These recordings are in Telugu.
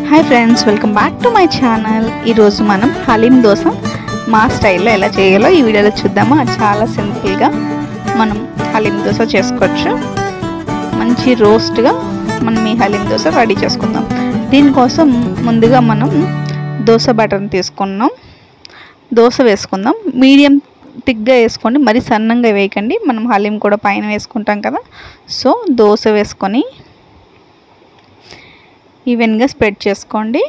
Hi friends, welcome back to my channel. ఈరోజు మనం హలీం దోశ మా స్టైల్లో ఎలా చేయాలో ఈ వీడియోలో చూద్దాము. అది చాలా సింపుల్గా మనం హలీం దోశ చేసుకోవచ్చు. మంచి రోస్ట్గా మనం ఈ హలీం దోశ రెడీ చేసుకుందాం. దీనికోసం ముందుగా మనం దోశ బ్యాటర్ని తీసుకున్నాం. దోశ వేసుకుందాం. మీడియం థిక్గా వేసుకోండి, మరి సన్నంగా వేయకండి. మనం హలీం కూడా పైన వేసుకుంటాం కదా. సో దోశ వేసుకొని ఈవెన్గా స్ప్రెడ్ చేసుకోండి.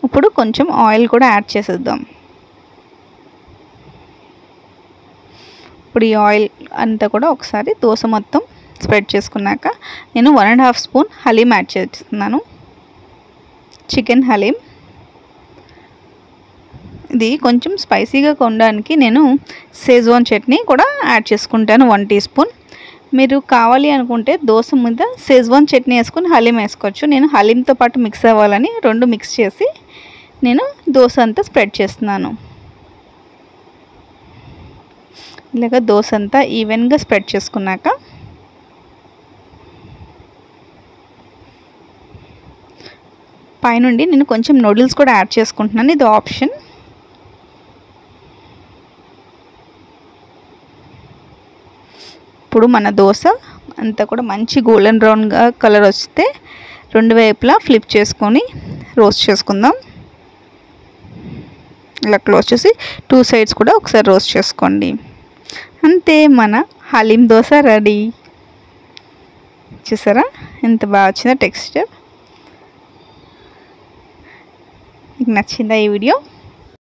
ఇప్పుడు కొంచెం ఆయిల్ కూడా యాడ్ చేసేద్దాం. ఇప్పుడు ఈ ఆయిల్ అంతా కూడా ఒకసారి దోశ మొత్తం స్ప్రెడ్ చేసుకున్నాక నేను 1.5 స్పూన్ హలీం యాడ్ చేస్తున్నాను. చికెన్ హలీం. ఇది కొంచెం స్పైసీగా ఉండడానికి నేను షెజ్వాన్ చట్నీ కూడా యాడ్ చేసుకుంటాను 1 టీ స్పూన్. మీరు కావాలి అనుకుంటే దోశ మీద షెజ్వాన్ చట్నీ వేసుకొని హలీం వేసుకోవచ్చు. నేను హలీంతో పాటు మిక్స్ అవ్వాలని రెండు మిక్స్ చేసి నేను దోశ అంతా స్ప్రెడ్ చేస్తున్నాను. ఇలాగ దోశ అంతా ఈవెన్గా స్ప్రెడ్ చేసుకున్నాక పైనుండి నేను కొంచెం నూడిల్స్ కూడా యాడ్ చేసుకుంటున్నాను. ఇది ఆప్షన్. ఇప్పుడు మన దోశ అంతా కూడా మంచి గోల్డెన్ బ్రౌన్గా కలర్ వస్తే రెండు వైపులా ఫ్లిప్ చేసుకొని రోస్ట్ చేసుకుందాం. ఇలా క్లోజ్ చేసి 2 సైడ్స్ కూడా ఒకసారి రోస్ట్ చేసుకోండి. అంతే, మన హలీం దోశ రెడీ. చూసారా ఎంత బాగా వచ్చిందో టెక్స్చర్. మీకు నచ్చిందా ఈ వీడియో?